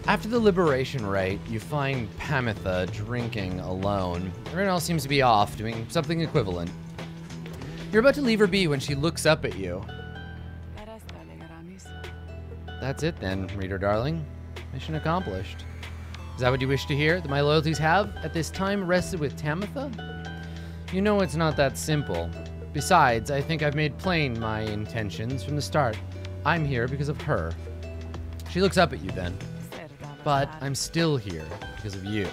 After the liberation rite, you find Pamitha drinking alone. Everyone else seems to be off, doing something equivalent. You're about to leave her be when she looks up at you. That's it then, reader darling. Mission accomplished. Is that what you wish to hear? That my loyalties have, at this time, rested with Tamitha? You know it's not that simple. Besides, I think I've made plain my intentions from the start. I'm here because of her. She looks up at you then. But I'm still here because of you.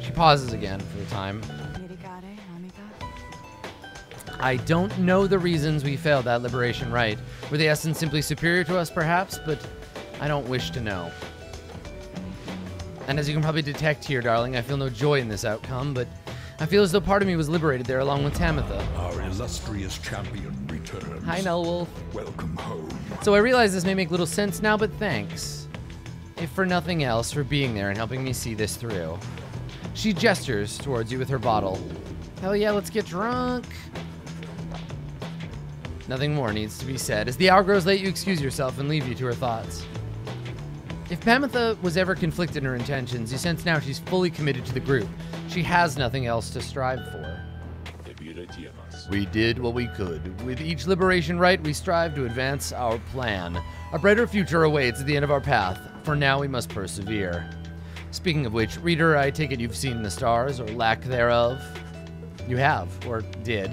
She pauses again for a time. I don't know the reasons we failed that liberation rite. Were the essence simply superior to us, perhaps? But I don't wish to know. And as you can probably detect here, darling, I feel no joy in this outcome, but I feel as though part of me was liberated there along with Tamitha. Our illustrious champion returns. Hi, Nullwolf. Welcome home. So I realize this may make little sense now, but thanks. If for nothing else, for being there and helping me see this through. She gestures towards you with her bottle. Hell yeah, let's get drunk. Nothing more needs to be said. As the hour grows late, you excuse yourself and leave you to her thoughts. If Pamitha was ever conflicted in her intentions, you sense now she's fully committed to the group. She has nothing else to strive for. We did what we could. With each liberation rite, we strive to advance our plan. A brighter future awaits at the end of our path. For now, we must persevere. Speaking of which, reader, I take it you've seen the stars, or lack thereof? You have, or did.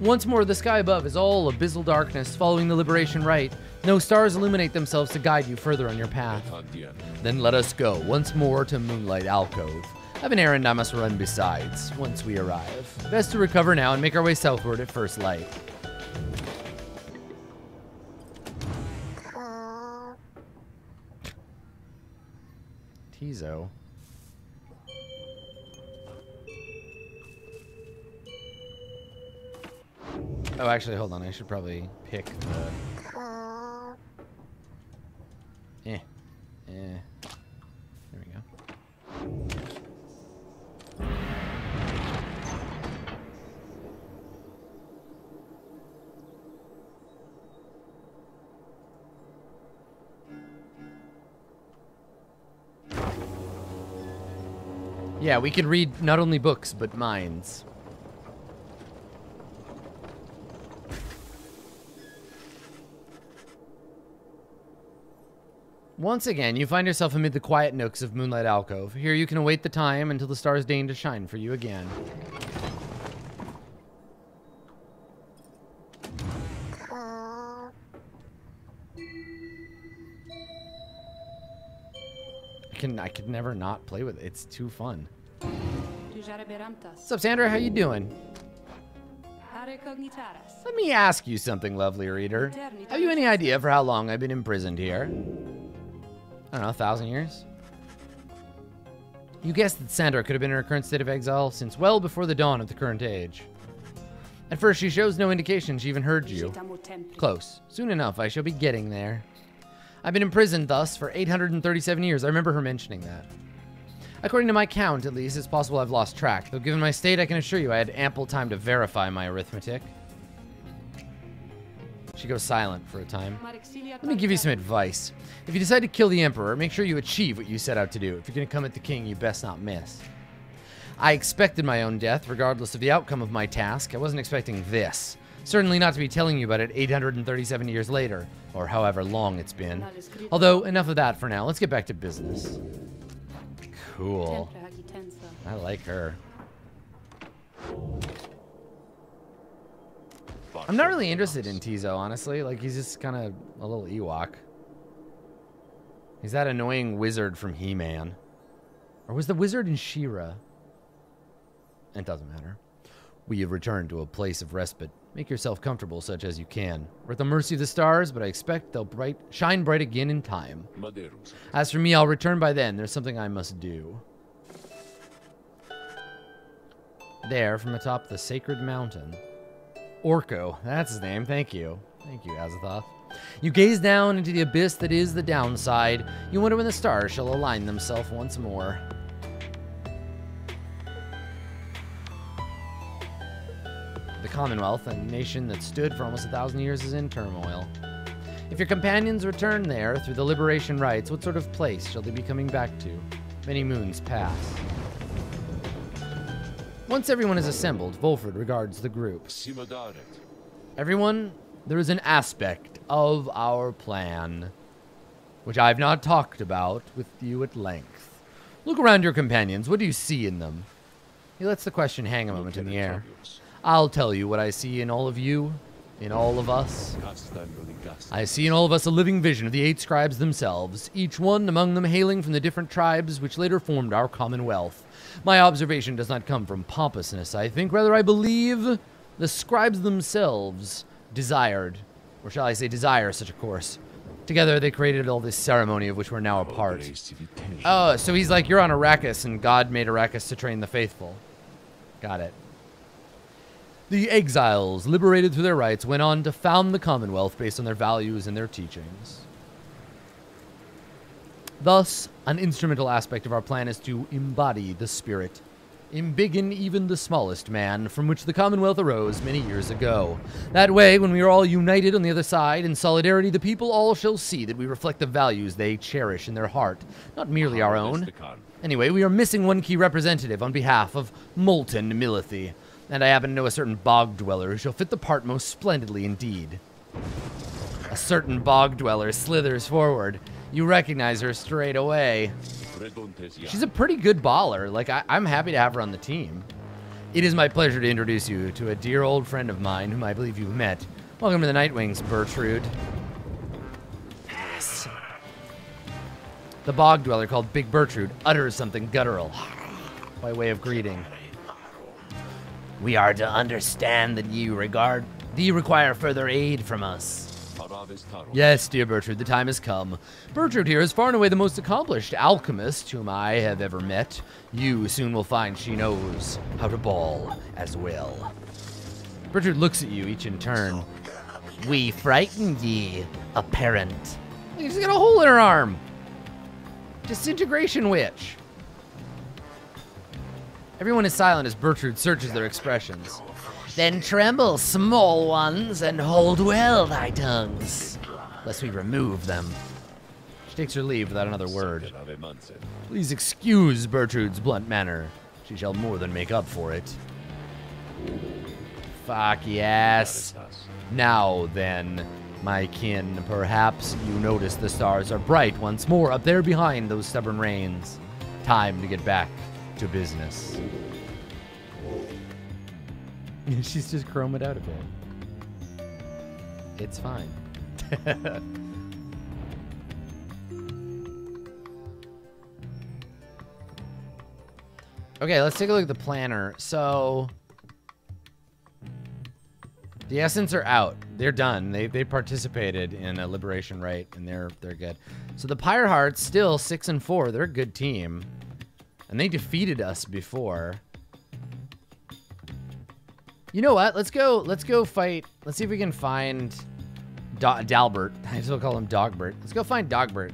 Once more, the sky above is all abyssal darkness following the liberation rite. No stars illuminate themselves to guide you further on your path. Then let us go once more to Moonlight Alcove. I have an errand I must run besides, once we arrive. Best to recover now and make our way southward at first light. Tizo. Oh, actually, hold on. I should probably pick the... There we go. Yeah, we can read not only books, but minds. Once again, you find yourself amid the quiet nooks of Moonlight Alcove. Here you can await the time until the stars deign to shine for you again. I could never not play with it. It's too fun. What's up, Sandra? How you doing? Let me ask you something, lovely reader. Have you any idea for how long I've been imprisoned here? I don't know, 1,000 years? You guessed that Sandra could have been in her current state of exile since well before the dawn of the current age. At first, she shows no indication she even heard you. Close. Soon enough, I shall be getting there. I've been imprisoned thus for 837 years. I remember her mentioning that. According to my count, at least, it's possible I've lost track, though given my state, I can assure you I had ample time to verify my arithmetic. She goes silent for a time. Let me give you some advice. If you decide to kill the Emperor, make sure you achieve what you set out to do. If you're going to come at the king, you best not miss. I expected my own death, regardless of the outcome of my task. I wasn't expecting this. Certainly not to be telling you about it 837 years later, or however long it's been. Although, enough of that for now. Let's get back to business. Cool. I like her. I'm not really interested in Tizo, honestly. Like, he's just kind of a little Ewok. He's that annoying wizard from He-Man. Or was the wizard in She-Ra? It doesn't matter. We have returned to a place of respite. Make yourself comfortable such as you can. We're at the mercy of the stars, but I expect they'll shine bright again in time. As for me, I'll return by then. There's something I must do. There, from atop the sacred mountain. Orko, that's his name. Thank you. Thank you, Azathoth. You gaze down into the abyss that is the downside. You wonder when the stars shall align themselves once more. The Commonwealth, a nation that stood for almost 1,000 years, is in turmoil. If your companions return there through the liberation rites, what sort of place shall they be coming back to? Many moons pass. Once everyone is assembled, Volfred regards the group. Everyone, there is an aspect of our plan which I have not talked about with you at length. Look around your companions. What do you see in them? He lets the question hang a moment in the air. I'll tell you what I see in all of you, in all of us. I see in all of us a living vision of the 8 scribes themselves, each one among them hailing from the different tribes which later formed our commonwealth. My observation does not come from pompousness, I think. Rather, I believe the scribes themselves desired, or shall I say desire, such a course. Together, they created all this ceremony of which we're now a part. Oh, so he's like, you're on Arrakis, and God made Arrakis to train the faithful. Got it. The exiles, liberated through their rites, went on to found the Commonwealth based on their values and their teachings. Thus, an instrumental aspect of our plan is to embody the spirit, embiggen even the smallest man, from which the Commonwealth arose many years ago. That way, when we are all united on the other side in solidarity, the people all shall see that we reflect the values they cherish in their heart, not merely our own. Anyway, we are missing one key representative on behalf of Molten Milithy, and I happen to know a certain bog dweller who shall fit the part most splendidly indeed. A certain bog dweller slithers forward. You recognize her straight away. She's a pretty good baller. Like, I'm happy to have her on the team. It is my pleasure to introduce you to a dear old friend of mine whom I believe you've met. Welcome to the Nightwings, Bertrude. Yes. The bog dweller, called Big Bertrude, utters something guttural by way of greeting. We are to understand that you require further aid from us. Yes, dear Bertrude, the time has come. Bertrude here is far and away the most accomplished alchemist whom I have ever met. You soon will find she knows how to ball as well. Bertrude looks at you, each in turn. We frightened ye, apparent. She's got a hole in her arm. Disintegration witch. Everyone is silent as Bertrude searches their expressions. Then tremble, small ones, and hold well thy tongues, lest we remove them. She takes her leave without another word. Please excuse Bertrude's blunt manner. She shall more than make up for it. Fuck yes. Now then, my kin, perhaps you notice the stars are bright once more up there behind those stubborn rains. Time to get back to business. She's just chromed out a bit. It's fine. Okay, let's take a look at the planner. So the Essence are out. They're done. They participated in a liberation rite, and they're good. So the Pyre Hearts still 6 and 4. They're a good team, and they defeated us before. You know what? Let's go fight. Let's see if we can find Dalbert. I still call him Dogbert. Let's go find Dogbert.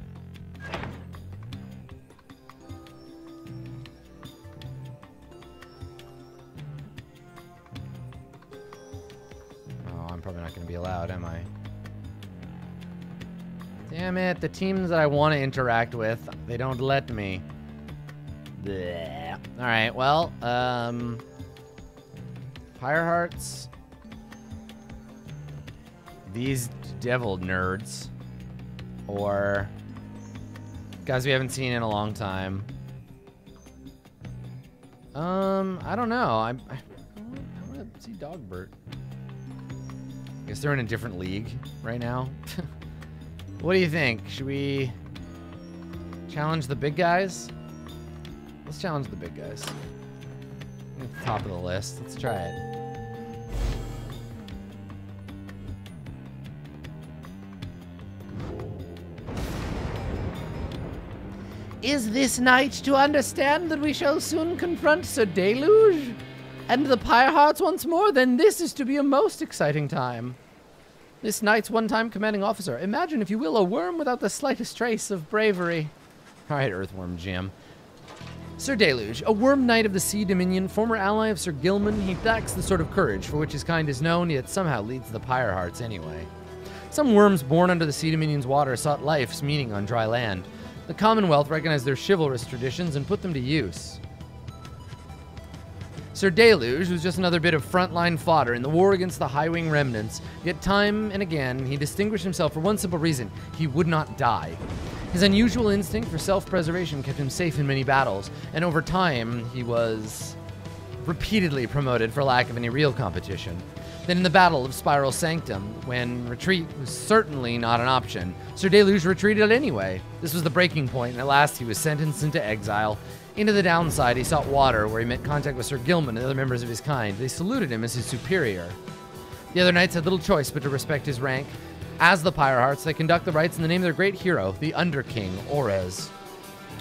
Oh, I'm probably not going to be allowed, am I? Damn it. The teams that I want to interact with, they don't let me. Blech. All right, well, Pyre Hearts. These devil nerds. Or guys we haven't seen in a long time. I don't know. I want to see Dogbert. I guess they're in a different league right now. What do you think? Should we challenge the big guys? Let's challenge the big guys. At the top of the list. Let's try it. Is this night to understand that we shall soon confront Sir Deluge and the Pyre Hearts once more? Then this is to be a most exciting time. This knight's one-time commanding officer. Imagine, if you will, a worm without the slightest trace of bravery. All right, Earthworm Jim. Sir Deluge, a worm knight of the Sea Dominion, former ally of Sir Gilman, he lacks the sort of courage for which his kind is known, yet somehow leads the Pyre Hearts anyway. Some worms born under the Sea Dominion's water sought life's meaning on dry land. The Commonwealth recognized their chivalrous traditions and put them to use. Sir Deluge was just another bit of frontline fodder in the war against the High-Wing remnants, yet time and again he distinguished himself for one simple reason: he would not die. His unusual instinct for self-preservation kept him safe in many battles, and over time he was repeatedly promoted for lack of any real competition. Then in the Battle of Spiral Sanctum, when retreat was certainly not an option, Sir Deluge retreated anyway. This was the breaking point, and at last he was sentenced into exile. Into the downside, he sought water, where he met contact with Sir Gilman and other members of his kind. They saluted him as his superior. The other knights had little choice but to respect his rank. As the Pyrehearts, they conduct the rites in the name of their great hero, the Underking, Orez,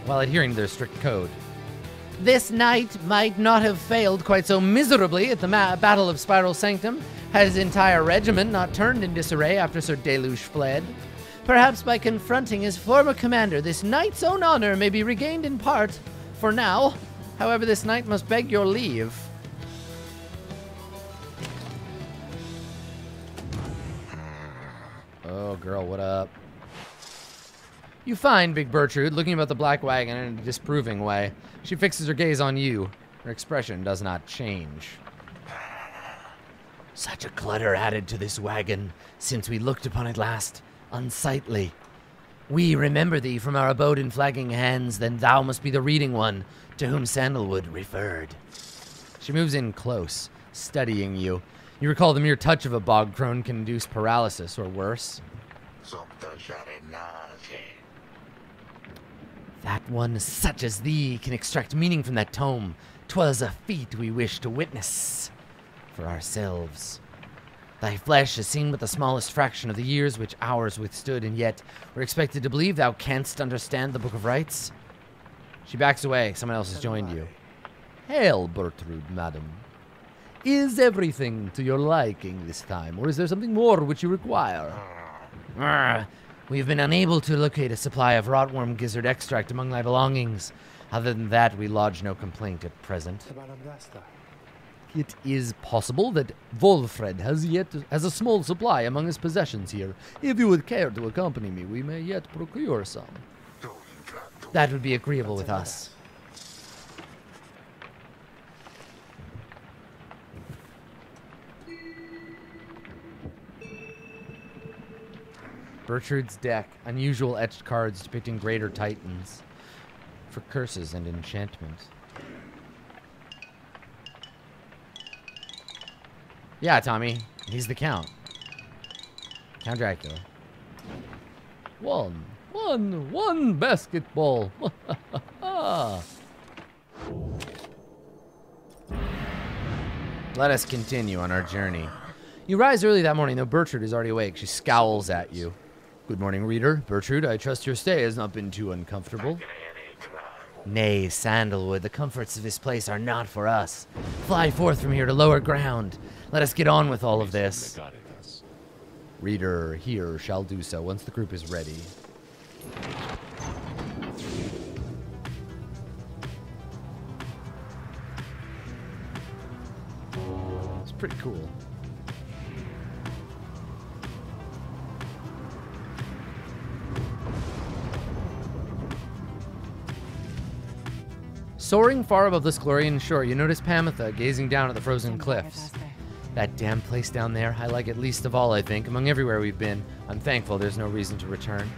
while adhering to their strict code. This knight might not have failed quite so miserably at the Battle of Spiral Sanctum had his entire regiment not turned in disarray after Sir Deluge fled. Perhaps by confronting his former commander, this knight's own honor may be regained in part. For now, however, this knight must beg your leave. Oh, girl, what up? You find Big Bertrude looking about the black wagon in a disapproving way. She fixes her gaze on you. Her expression does not change. Such a clutter added to this wagon, since we looked upon it last, unsightly. We remember thee from our abode in Flagging Hands, then thou must be the reading one, to whom Sandalwood referred. She moves in close, studying you. You recall the mere touch of a bog crone can induce paralysis, or worse. That one such as thee can extract meaning from that tome. 'Twas a feat we wish to witness for ourselves. Thy flesh has seen but the smallest fraction of the years which ours withstood, and yet we're expected to believe thou canst understand the Book of Rites? She backs away. Someone else has joined you. Hail, Bertrude, madam. Is everything to your liking this time, or is there something more which you require? We've been unable to locate a supply of rotworm gizzard extract among thy belongings. Other than that, we lodge no complaint at present. It is possible that Volfred has a small supply among his possessions here. If you would care to accompany me, we may yet procure some. That would be agreeable with us. Bertrude's deck. Unusual etched cards depicting greater titans for curses and enchantment. Yeah, Tommy. He's the Count. Count Dracula. One basketball. Let us continue on our journey. You rise early that morning, though Bertrude is already awake. She scowls at you. Good morning, reader. Bertrude, I trust your stay has not been too uncomfortable. Nay, Sandalwood, the comforts of this place are not for us. Fly forth from here to lower ground. Let us get on with all of this. Reader here shall do so once the group is ready. It's pretty cool. Soaring far above the Sclorian shore, you notice Pamitha gazing down at the frozen cliffs. That damn place down there, I like it least of all, I think, among everywhere we've been. I'm thankful there's no reason to return.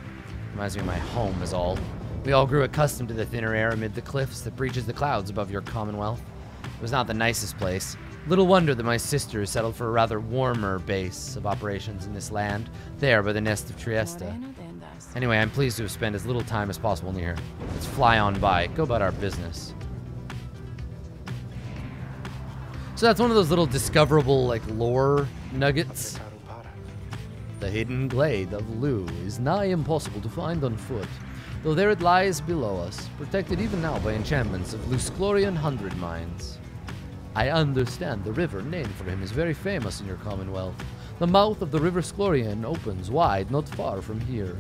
Reminds me of my home is all. We all grew accustomed to the thinner air amid the cliffs that breaches the clouds above your commonwealth. It was not the nicest place. Little wonder that my sisters settled for a rather warmer base of operations in this land, there by the nest of Trieste. Anyway, I'm pleased to have spent as little time as possible near. Let's fly on by, go about our business. So that's one of those little discoverable, like, lore nuggets. The hidden glade of Lu is nigh impossible to find on foot, though there it lies below us, protected even now by enchantments of Lusclorian 100 mines. I understand the river named for him is very famous in your commonwealth. The mouth of the river Sclorian opens wide not far from here.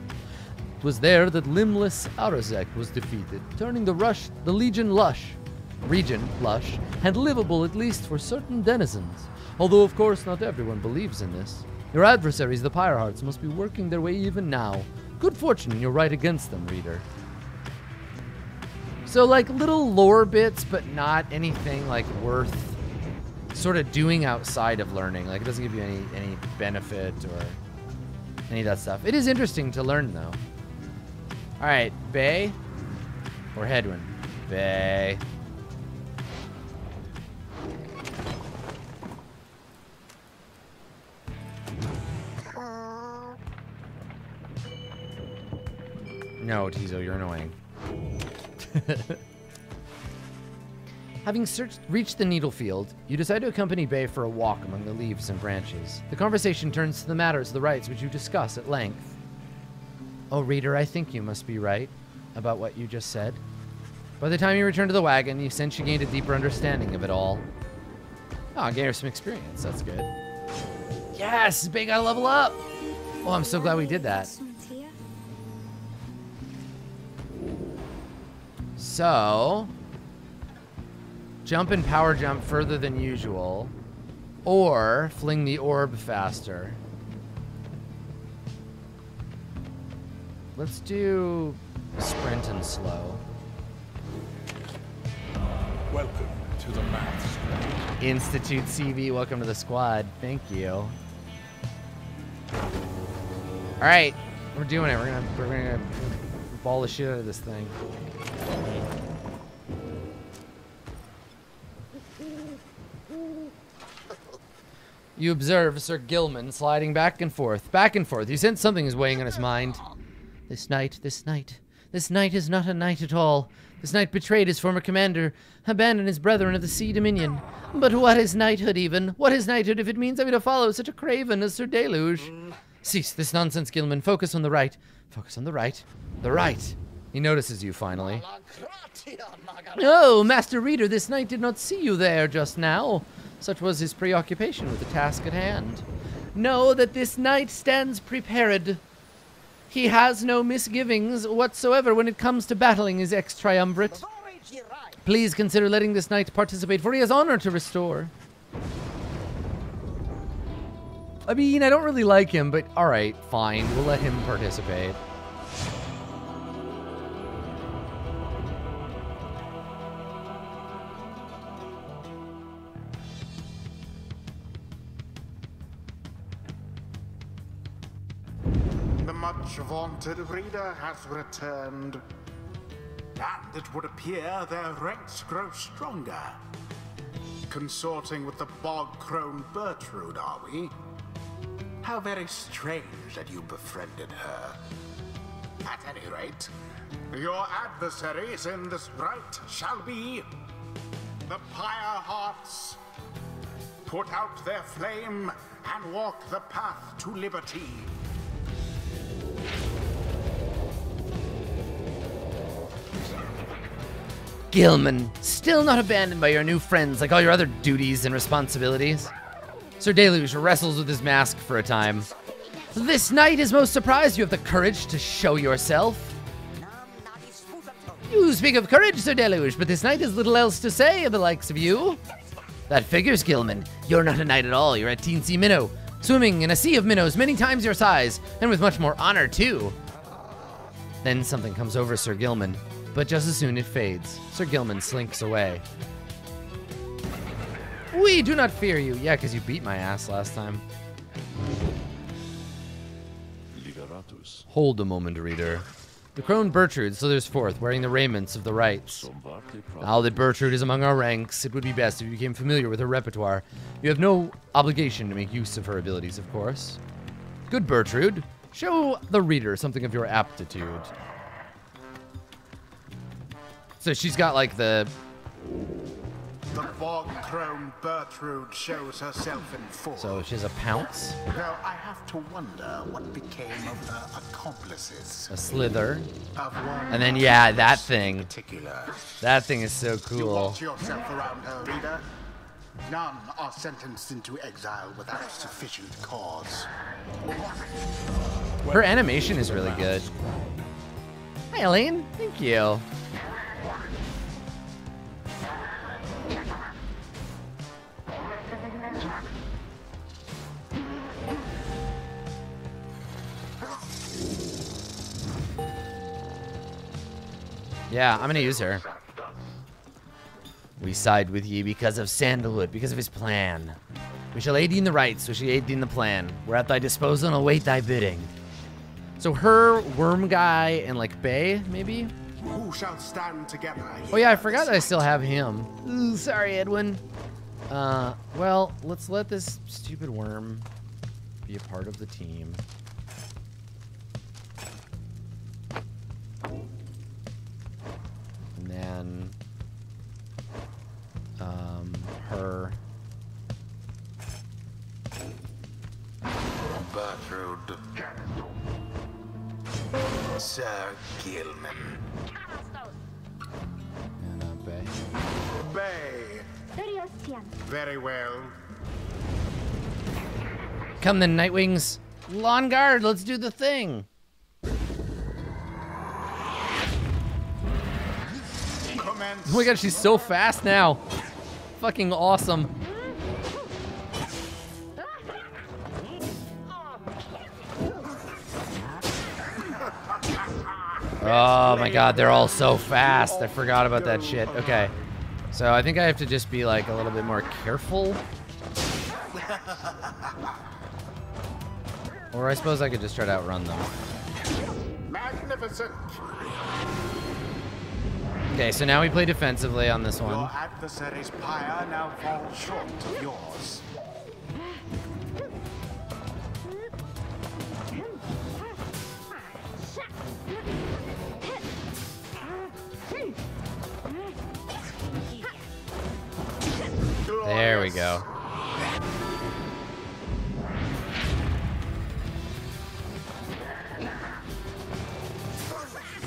It was there that limbless Arazek was defeated, turning the region lush, and livable at least for certain denizens, although of course not everyone believes in this. Your adversaries, the Pyre Hearts, must be working their way even now. Good fortune you're right against them, reader. So, like, little lore bits, but not anything, like, worth sort of doing outside of learning. Like, it doesn't give you any benefit or any of that stuff. It is interesting to learn, though. All right, Bay or Headwind? Bay. No, Tizo, you're annoying. Having reached the needle field, you decide to accompany Bay for a walk among the leaves and branches. The conversation turns to the matters of the rites which you discuss at length. Oh, reader, I think you must be right about what you just said. By the time you return to the wagon, you sense you gained a deeper understanding of it all. Oh, I gave her some experience. That's good. Yes, Bay got to level up. Oh, I'm so glad we did that. So, jump and power jump further than usual, or fling the orb faster. Let's do sprint and slow. Welcome to the math squad. Institute CV, welcome to the squad. Thank you. All right, we're doing it. We're gonna ball the shit out of this thing. You observe Sir Gilman sliding back and forth. You sense something is weighing on his mind. This knight is not a knight at all. This knight betrayed his former commander, abandoned his brethren of the Sea Dominion. But what is knighthood even? What is knighthood if it means having to follow such a craven as Sir Deluge? Cease this nonsense, Gilman. Focus on the right. Focus on the right. The right. He notices you finally. Oh, Master Reader, this knight did not see you there just now. Such was his preoccupation with the task at hand. Know that this knight stands prepared. He has no misgivings whatsoever when it comes to battling his ex-triumvirate. Please consider letting this knight participate, for he has honor to restore. I mean, I don't really like him, but alright, fine. We'll let him participate. The much-vaunted reader has returned, and it would appear their ranks grow stronger. Consorting with the bog-crone Bertrude, are we? How very strange that you befriended her. At any rate, your adversaries in this right shall be the Pyre Hearts. Put out their flame and walk the path to liberty. Gilman, still not abandoned by your new friends like all your other duties and responsibilities. Sir Deluge wrestles with his mask for a time. This knight is most surprised you have the courage to show yourself. You speak of courage, Sir Deluge, but this knight has little else to say of the likes of you. That figures, Gilman. You're not a knight at all. You're a teensy minnow, swimming in a sea of minnows many times your size, and with much more honor, too. Then something comes over Sir Gilman, but just as soon it fades. Sir Gilman slinks away. We do not fear you. Yeah, because you beat my ass last time. Liberatus. Hold a moment, reader. The crone Bertrude slithers forth, wearing the raiments of the rites. Now that Bertrude is among our ranks, it would be best if you became familiar with her repertoire. You have no obligation to make use of her abilities, of course. Good Bertrude, show the reader something of your aptitude. So she's got like the bog-crone Bertrude shows herself in full. So she has a pounce. Though I have to wonder what became of her accomplices. A slither. Of one and then, yeah, that thing. in particular. That thing is so You cool. watch yourself around her, reader. None are sentenced into exile without sufficient cause. Her animation is really good. Hi, Elaine. Thank you. Yeah, I'm gonna use her. We side with ye because of Sandalwood, because of his plan. We shall aid thee in the right, so she aid thee in the plan. We're at thy disposal and await thy bidding. So her, Worm Guy, and like Bay, maybe? Who shall stand together? Oh yeah, I forgot that I still have him. Ooh, sorry, Edwin. Well, let's let this stupid worm be a part of the team. And then, her. Bertrude. Sir Gilman. And Bay. Bay. Very well. Come then, Nightwings. Lawn Guard, let's do the thing. Commence. Oh my god, she's so fast now. Fucking awesome. Oh my god, they're all so fast. I forgot about that shit. Okay. So I think I have to just be like a little bit more careful. Or I suppose I could just try to outrun them. Magnificent. Okay, so now we play defensively on this Your one. adversary's pyre now falls short of yours. There we go.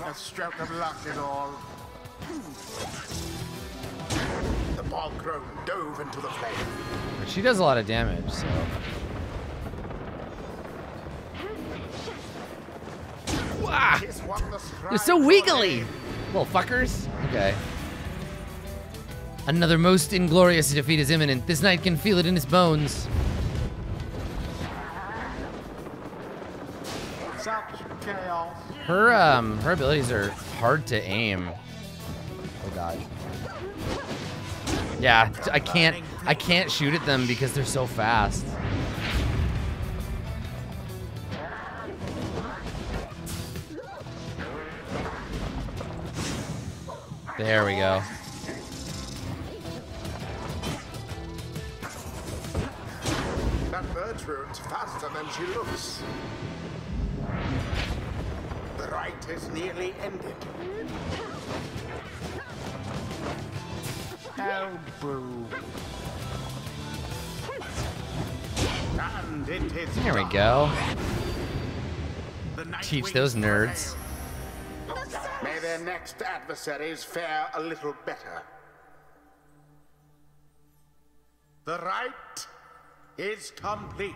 A stroke of luck is all. The bog crone dove into the flame. But she does a lot of damage, so. Wah! He's won the stride. You're so wiggly! Little fuckers. Okay. Another most inglorious defeat is imminent. This knight can feel it in his bones. Such chaos. Her abilities are hard to aim. Oh god. Yeah, I can't shoot at them because they're so fast. There we go. That Bertrude's faster than she looks. The rite is nearly ended. Oh, boo. And it is There we done. go. The Nightwing Teach those nerds. May their next adversaries fare a little better. The rite is complete.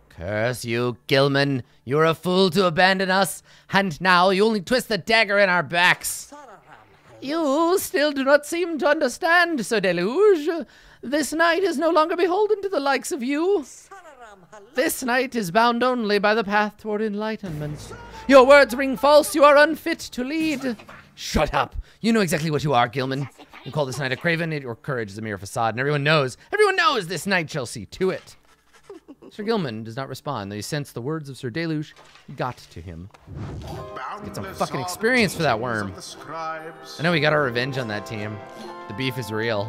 Curse you, Gilman. You're a fool to abandon us, and now you only twist the dagger in our backs. You still do not seem to understand, Sir Deluge. This knight is no longer beholden to the likes of you. This knight is bound only by the path toward enlightenment. Your words ring false. You are unfit to lead. Shut up. You know exactly what you are, Gilman. You call this knight a craven. Your courage is a mere facade, and everyone knows this knight shall see to it. Sir Gilman does not respond, though he sensed the words of Sir Deluge got to him. Get some fucking experience for that worm. I know we got our revenge on that team. The beef is real.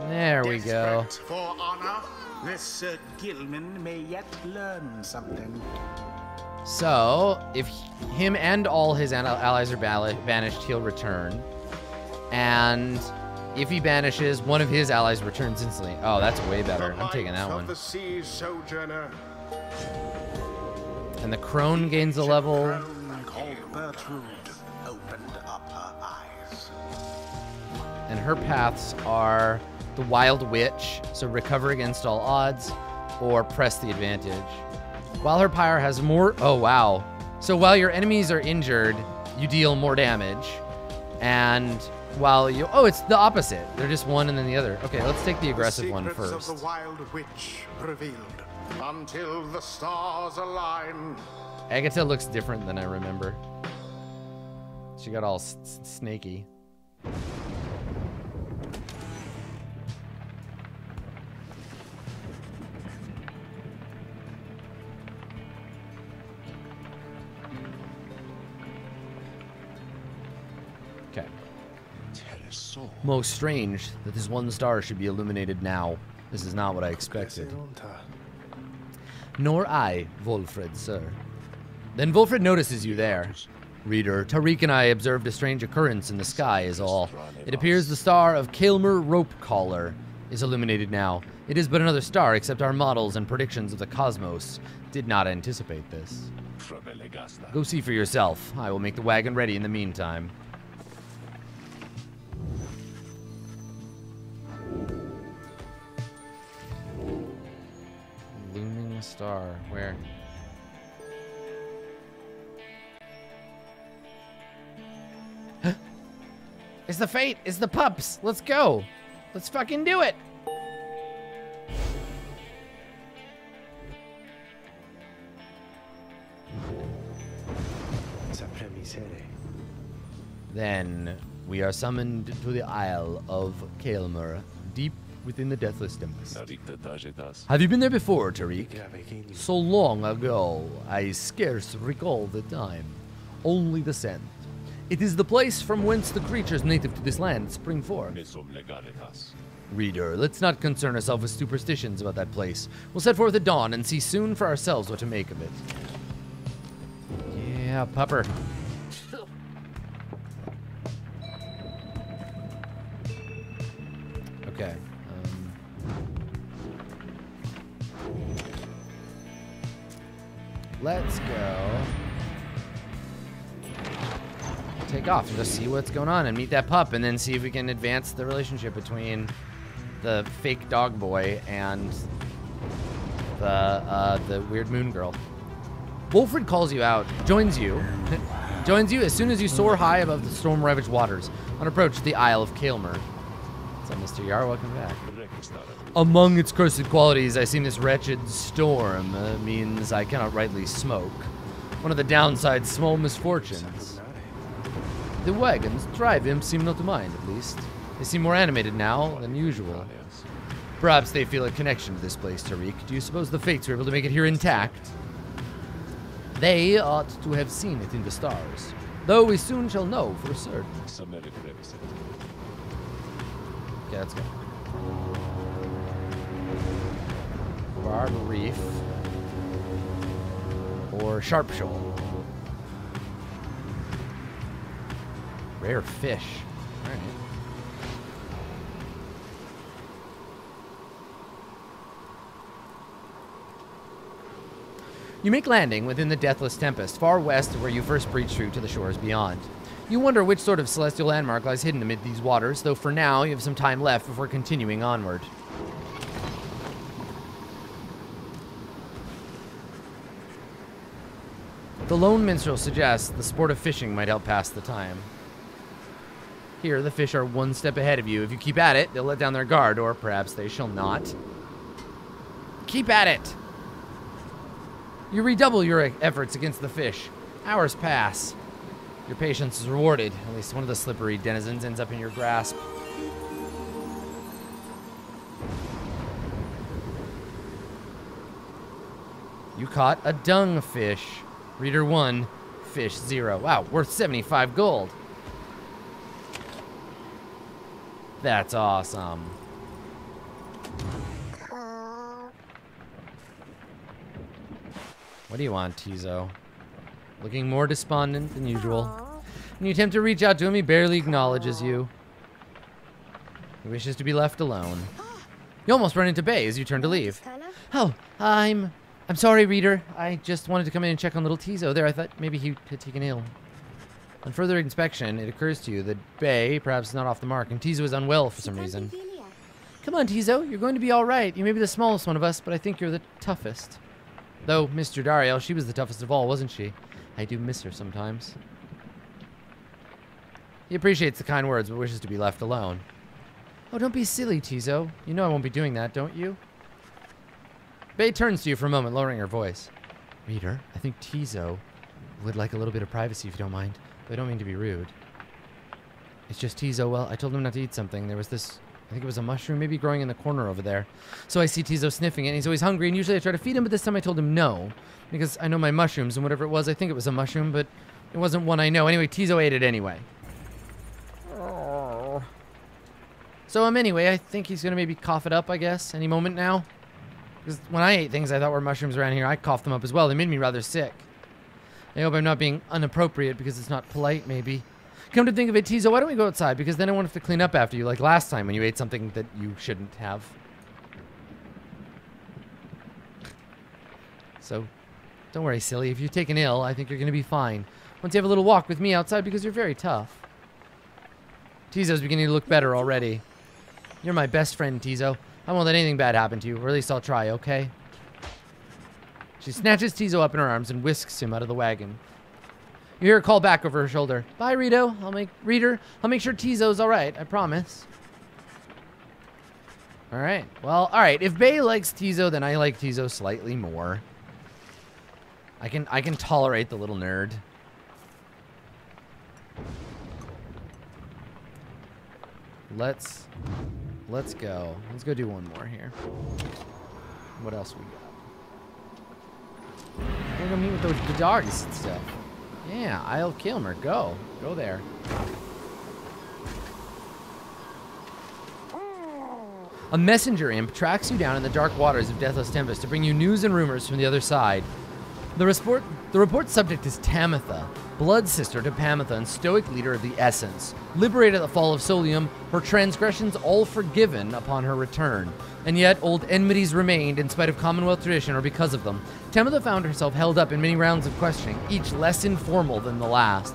There we go. Desperate for honor, this Sir Gilman may yet learn something. So, if him and all his allies are banished, he'll return. And if he banishes, one of his allies returns instantly. Oh, that's way better. I'm taking that one. The sea sojourner. And the crone gains a level. Crone called Bertrude opened up her eyes. And her paths are the Wild Witch, so recover against all odds, or press the advantage. While her Pyre has more... Oh, wow. So while your enemies are injured, you deal more damage. And while you... Oh, it's the opposite. They're just one and then the other. Okay, let's take the aggressive one secrets first. of the Wild Witch revealed. until the stars align. Agatha looks different than I remember. She got all snaky. Okay. Most strange that this one star should be illuminated now. This is not what I expected. Nor I, Wolfred, sir. Then Wolfred notices you there. Reader, Tariq and I observed a strange occurrence in the sky is all. It appears the star of Kaelmer Ropecaller is illuminated now. It is but another star, except our models and predictions of the cosmos did not anticipate this. Go see for yourself. I will make the wagon ready in the meantime. Looming star, where? It's the fate. It's the pups. Let's go. Let's fucking do it. Then we are summoned to the Isle of Kaelmer, deep within the Deathless Tempest. Have you been there before, Tariq? So long ago, I scarce recall the time. Only the scent. It is the place from whence the creatures native to this land spring forth. Reader, let's not concern ourselves with superstitions about that place. We'll set forth at dawn and see soon for ourselves what to make of it. Yeah, pupper. Okay. Let's go. Take off and just see what's going on and meet that pup and then see if we can advance the relationship between the fake dog boy and the weird moon girl. Wolfred calls you out, joins you as soon as you soar high above the storm-ravaged waters on approach to the Isle of Kaelmer. So, Mr. Yar, welcome back. Among its cursed qualities, I seem this wretched storm means I cannot rightly smoke. One of the downside's small misfortunes. The wagons, drive-imps seem not to mind, at least. They seem more animated now than usual. Perhaps they feel a connection to this place, Tariq. Do you suppose the fates were able to make it here intact? They ought to have seen it in the stars, though we soon shall know for certain. Okay, let's go. Barb Reef or Sharp Shoal. Rare fish. All right. You make landing within the Deathless Tempest, far west of where you first breached through to the shores beyond. You wonder which sort of celestial landmark lies hidden amid these waters, though for now you have some time left before continuing onward. The lone minstrel suggests the sport of fishing might help pass the time. Here, the fish are one step ahead of you. If you keep at it, they'll let down their guard, or perhaps they shall not. Keep at it! You redouble your efforts against the fish. Hours pass. Your patience is rewarded. At least one of the slippery denizens ends up in your grasp. You caught a dung fish. Reader 1, fish 0. Wow, worth 75 gold. That's awesome. What do you want, Tizo? Looking more despondent than usual. When you attempt to reach out to him, he barely acknowledges you. He wishes to be left alone. You almost run into Bay as you turn to leave. Oh, I'm sorry, Reader. I just wanted to come in and check on little Tizo there. I thought maybe he had taken ill. On further inspection, it occurs to you that Bay perhaps is not off the mark, and Tizo is unwell for some reason. Come on, Tizo. You're going to be all right. You may be the smallest one of us, but I think you're the toughest. Though, Mr. Dariel, she was the toughest of all, wasn't she? I do miss her sometimes. He appreciates the kind words, but wishes to be left alone. Oh, don't be silly, Tizo. You know I won't be doing that, don't you? Bae turns to you for a moment, lowering her voice. Reader, I think Tizo would like a little bit of privacy if you don't mind. But I don't mean to be rude. It's just Tizo. Well, I told him not to eat something. There was this, I think it was a mushroom maybe growing in the corner over there. So I see Tizo sniffing it, and he's always hungry, and usually I try to feed him, but this time I told him no. Because I know my mushrooms, and whatever it was, I think it was a mushroom, but it wasn't one I know. Anyway, Tizo ate it anyway. Oh. So anyway, I think he's going to maybe cough it up, I guess, any moment now. Because when I ate things I thought were mushrooms around here, I coughed them up as well. They made me rather sick. I hope I'm not being inappropriate because it's not polite, maybe. Come to think of it, Tizo, why don't we go outside? Because then I won't have to clean up after you like last time when you ate something that you shouldn't have. So, don't worry, silly. If you're taken ill, I think you're going to be fine. Once you have a little walk with me outside because you're very tough. Tizo's beginning to look better already. You're my best friend, Tizo. I won't let anything bad happen to you, or at least I'll try, okay? She snatches Tizo up in her arms and whisks him out of the wagon. You hear her call back over her shoulder. Bye, Reader. I'll make sure Tizo's all right. I promise. All right. Well, all right. If Bae likes Tizo, then I like Tizo slightly more. I can tolerate the little nerd. Let's go. Let's go do one more here. What else we got? We're gonna meet with the dogs and stuff. Yeah, I'll kill him. Go there. A messenger imp tracks you down in the dark waters of Deathless Tempest to bring you news and rumors from the other side. The report's subject is Tamitha, blood sister to Pamitha and stoic leader of the Essence. Liberated at the fall of Solium, her transgressions all forgiven upon her return. And yet, old enmities remained in spite of Commonwealth tradition or because of them. Tamitha found herself held up in many rounds of questioning, each less informal than the last.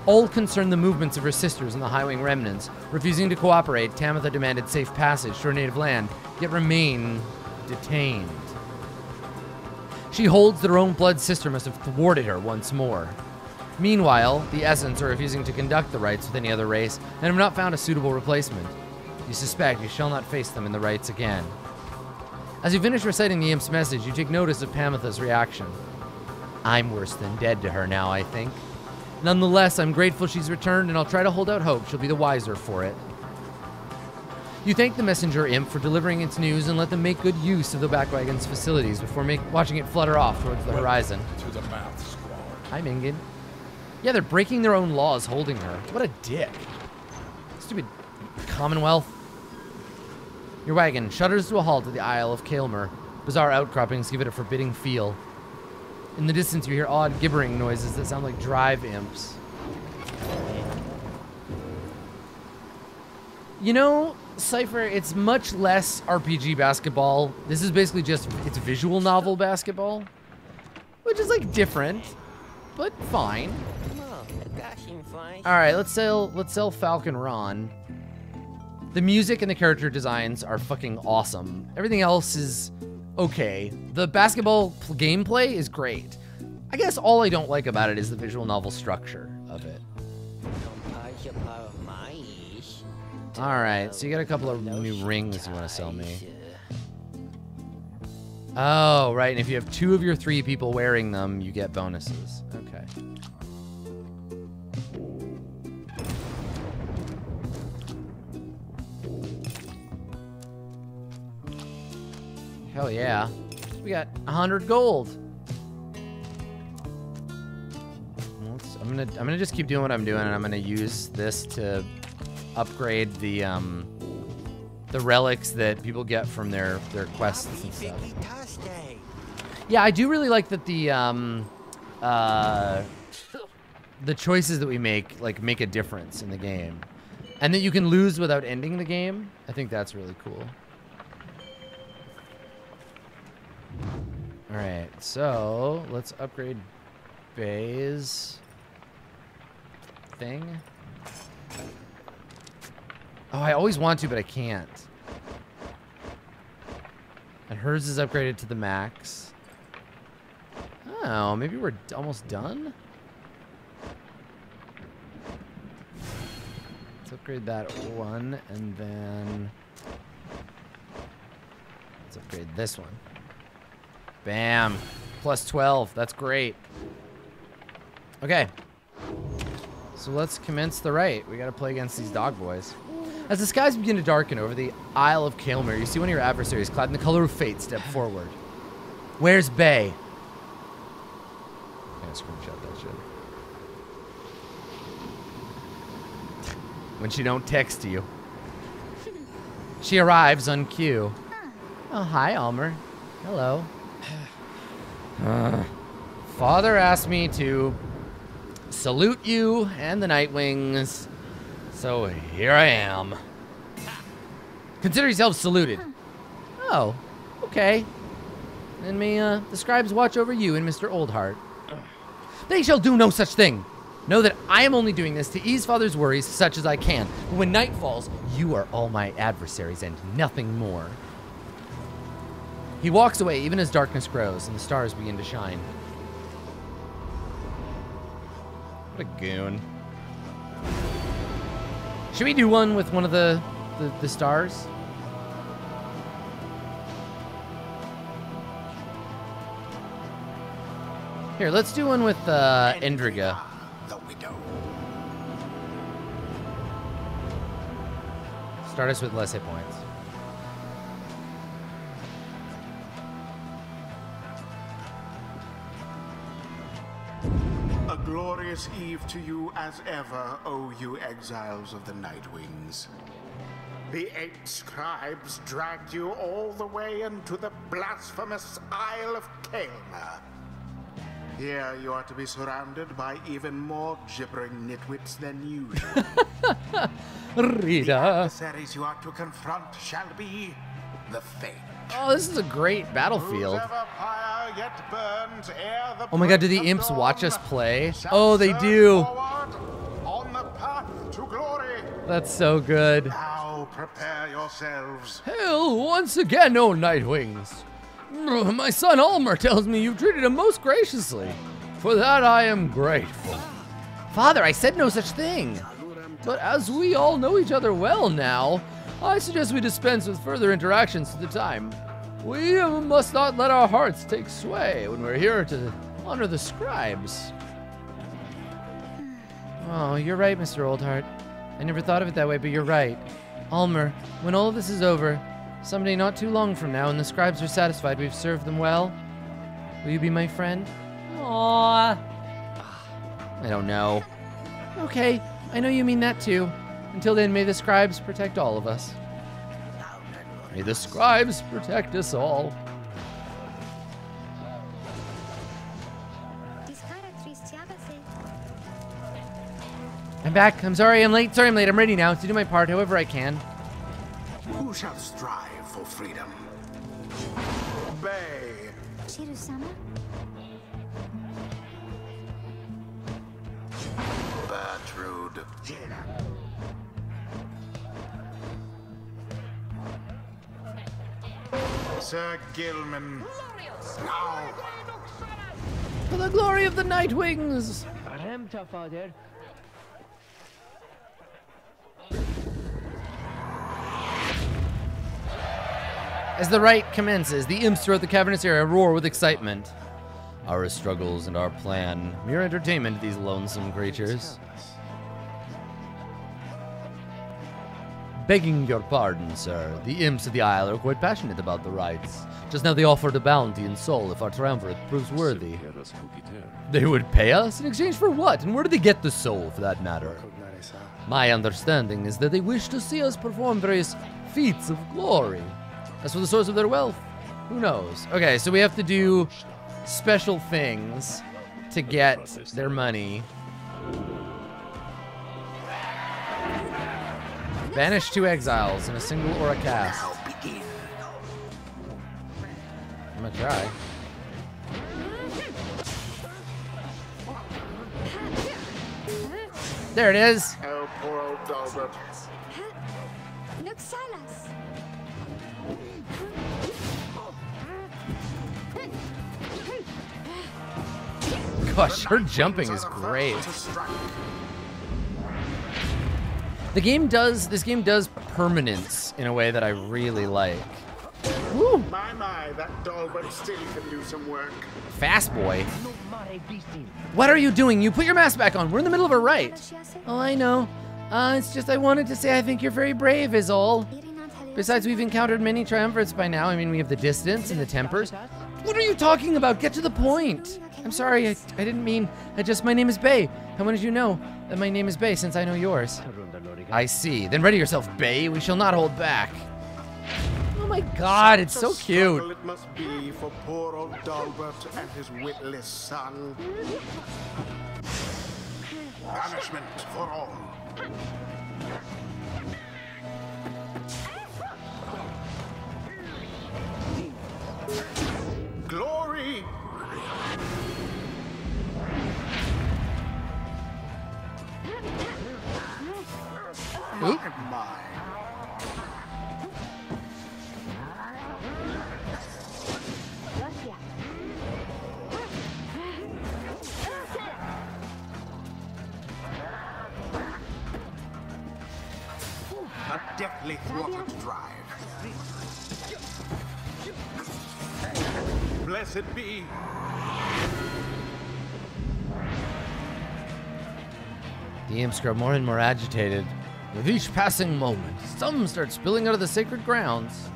All concerned the movements of her sisters and the Highwing remnants. Refusing to cooperate, Tamitha demanded safe passage to her native land, yet remain detained. She holds that her own blood sister must have thwarted her once more. Meanwhile, the Essence are refusing to conduct the rites with any other race and have not found a suitable replacement. You suspect you shall not face them in the rites again. As you finish reciting the imp's message, you take notice of Pamitha's reaction. I'm worse than dead to her now, I think. Nonetheless, I'm grateful she's returned, and I'll try to hold out hope she'll be the wiser for it. You thank the messenger imp for delivering its news and let them make good use of the backwagon's facilities before watching it flutter off towards the horizon. To the math squad. Hi, Mingin. Yeah, they're breaking their own laws holding her. What a dick. Stupid Commonwealth. Your wagon shudders to a halt at the Isle of Kaelmer. Bizarre outcroppings give it a forbidding feel. In the distance, you hear odd gibbering noises that sound like drive imps. You know, Cypher, it's much less RPG basketball. This is basically just, it's visual novel basketball. Which is, like, different, but fine. Alright, let's sell Falcon Ron. The music and the character designs are fucking awesome. Everything else is okay. The basketball gameplay is great. I guess all I don't like about it is the visual novel structure of it. Alright, so you got a couple of new rings you want to sell me. Oh, right, and if you have 2 of your 3 people wearing them, you get bonuses. Okay. Hell yeah. We got 100 gold. I'm gonna just keep doing what I'm doing, and I'm gonna use this to upgrade the relics that people get from their quests and stuff. Yeah, I do really like that the choices that we make make a difference in the game, and that you can lose without ending the game. I think that's really cool. All right, so let's upgrade Bae's thing. Oh, I always want to, but I can't. And hers is upgraded to the max. Oh, maybe we're almost done? Let's upgrade that one, and then let's upgrade this one. Bam. Plus 12. That's great. Okay. So let's commence the rite. We gotta play against these dog boys. As the skies begin to darken over the Isle of Kael'mir, you see one of your adversaries clad in the color of fate step forward. Where's Bay? I'm gonna screenshot that shit. When she don't text you. She arrives on cue. Oh, hi, Almer. Hello. Father asked me to salute you and the Nightwings, so here I am. Consider yourself saluted. Oh, okay. Then may the scribes watch over you and Mr. Oldheart. They shall do no such thing. Know that I am only doing this to ease Father's worries such as I can. But when night falls, you are all my adversaries and nothing more. He walks away even as darkness grows and the stars begin to shine. What a goon. Should we do one with one of the stars? Here, let's do one with Endriga. The widow. Start us with less hit points. A glorious eve to you as ever, O you exiles of the Nightwings. The 8 scribes dragged you all the way into the blasphemous Isle of Kael'mir. Here you are to be surrounded by even more gibbering nitwits than usual. The Rita. adversaries you are to confront shall be the Fate. Oh, this is a great battlefield. Whosoever fire yet burns ere the Oh my god, do the break of imps dawn watch us play? shall Oh, they surge do. forward on the path to glory. That's so good. Now prepare yourselves. Hail once again, O Nightwings. My son Almer tells me you've treated him most graciously. For that I am grateful. Father, I said no such thing. But as we all know each other well now, I suggest we dispense with further interactions for the time. We must not let our hearts take sway when we're here to honor the scribes. Oh, you're right, Mr. Oldheart. I never thought of it that way, but you're right. Almer, when all of this is over, someday not too long from now, and the scribes are satisfied we've served them well, will you be my friend? Aww. I don't know. Okay, I know you mean that too. Until then, may the scribes protect all of us. May the scribes protect us all. I'm back. I'm sorry I'm late. Sorry I'm late. I'm ready now to do my part however I can. Who shall strive for freedom? Bay. Shiru-sama? Bertrude. Sir Gilman. Now. For the glory of the Nightwings! Father. As the rite commences, the imps throughout the cavernous area roar with excitement. Our struggles and our plan, mere entertainment to these lonesome creatures. Begging your pardon, sir, the imps of the Isle are quite passionate about the rites. Just now they offered a bounty in soul if our triumvirate proves worthy. They would pay us? In exchange for what? And where do they get the soul, for that matter? My understanding is that they wish to see us perform various feats of glory. As for the source of their wealth, who knows? Okay, so we have to do special things to get their money. Banish 2 exiles in a single aura cast. Now begin. I'm gonna try. There it is. Oh, poor old Dalbert. Noxalas. Gosh, her jumping is great. This game does permanence in a way that I really like. Woo! Woo! My, that Dalbert still can do some work. Fast boy. What are you doing? You put your mask back on. We're in the middle of a rite. Oh, I know. It's just I wanted to say I think you're very brave is all. Besides, we've encountered many triumvirates by now. I mean, we have the distance and the tempers. What are you talking about? Get to the point. I'm sorry, I didn't mean, my name is Bay. How did you know that my name is Bay since I know yours? I see. Then ready yourself, Bay. We shall not hold back. Oh my God, it's so cute. It must be for poor old Dalbert and his witless son. Punishment for all. Glory! Oop. My. A deftly thwarted drive. Blessed be. The imps grow more and more agitated. With each passing moment, some start spilling out of the sacred grounds.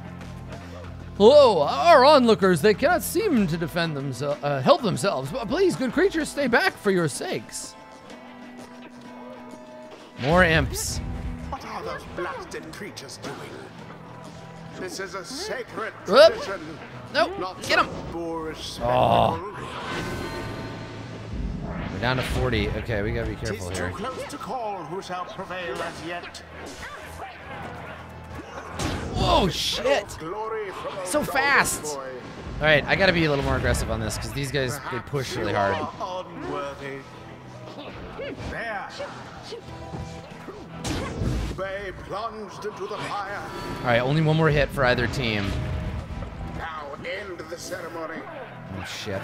Hello, our onlookers, they cannot seem to defend themselves, help themselves. But please, good creatures, stay back for your sakes. More imps. What are those blasted creatures doing? This is a sacred Whoop. tradition. Nope, Not get him. some boorish Oh. spectacle. We're down to 40. Okay, we gotta be 'Tis careful too here. close to call who shall prevail as yet. Whoa, shit. Glory from So old fast. Dalbert boy. All right, I gotta be a little more aggressive on this because these guys, they Perhaps push really you hard. are unworthy. There. Bay plunged into the fire. All right, only one more hit for either team. Now end the ceremony. Oh, shit.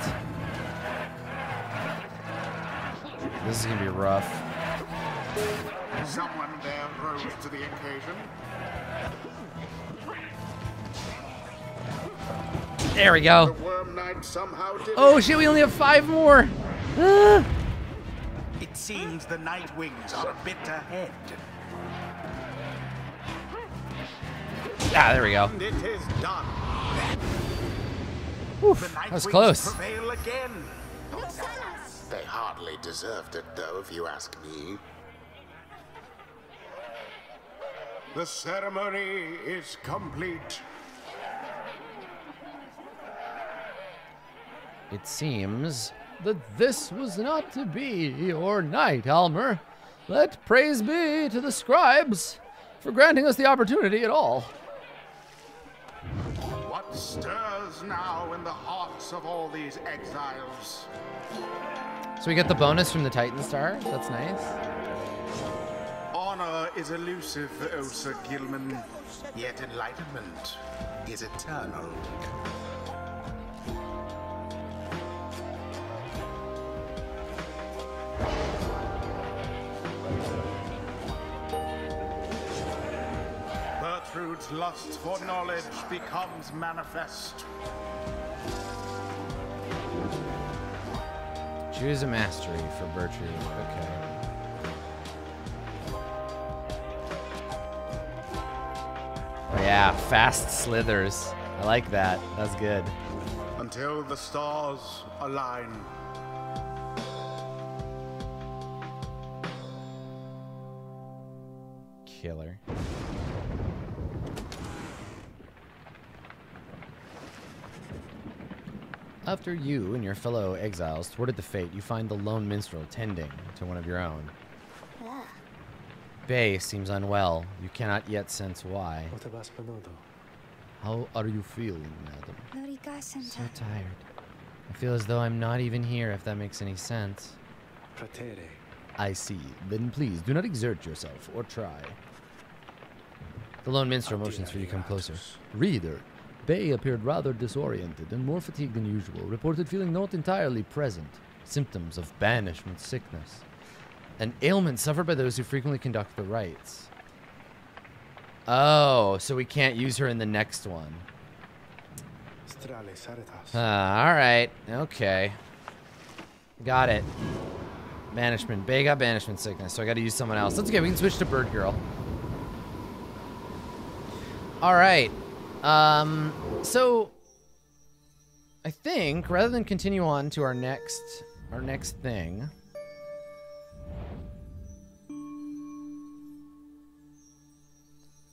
This is gonna be rough. Someone there rose to the occasion. There we go. The Worm Knight somehow did Oh it. shit, we only have 5 more. Ah. It seems the Night Wings are a bit ahead. Ah, there we go. And it is done. Oof, The Night that was Wings close. prevail again. They hardly deserved it, though, if you ask me. The ceremony is complete. It seems that this was not to be your night, Almer. Let praise be to the scribes for granting us the opportunity at all. What stirs now in the hearts of all these exiles? So we get the bonus from the Titan Star. That's nice. Honor is elusive, O Sir Gilman, yet enlightenment is eternal. Gertrude's lust for knowledge becomes manifest. Choose a mastery for Gertrude. Okay. Oh yeah, fast slithers. I like that. That's good. Until the stars align. Killer. After you and your fellow exiles thwarted the fate, you find the lone minstrel tending to one of your own. Bay seems unwell. You cannot yet sense why. How are you feeling, madam? So tired. I feel as though I'm not even here, if that makes any sense. I see. Then please, do not exert yourself, or try. The lone minstrel motions for you to come closer. Reader, Bay appeared rather disoriented and more fatigued than usual, reported feeling not entirely present. Symptoms of banishment sickness. An ailment suffered by those who frequently conduct the rites. Oh, so we can't use her in the next one. All right. Okay. Got it. Banishment. Bay got banishment sickness, so I got to use someone else. That's okay. We can switch to Bird Girl. All right. So I think rather than continue on to our next thing,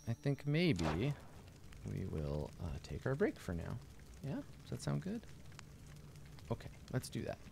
I think maybe we will take our break for now. Yeah? Does that sound good? Okay, let's do that.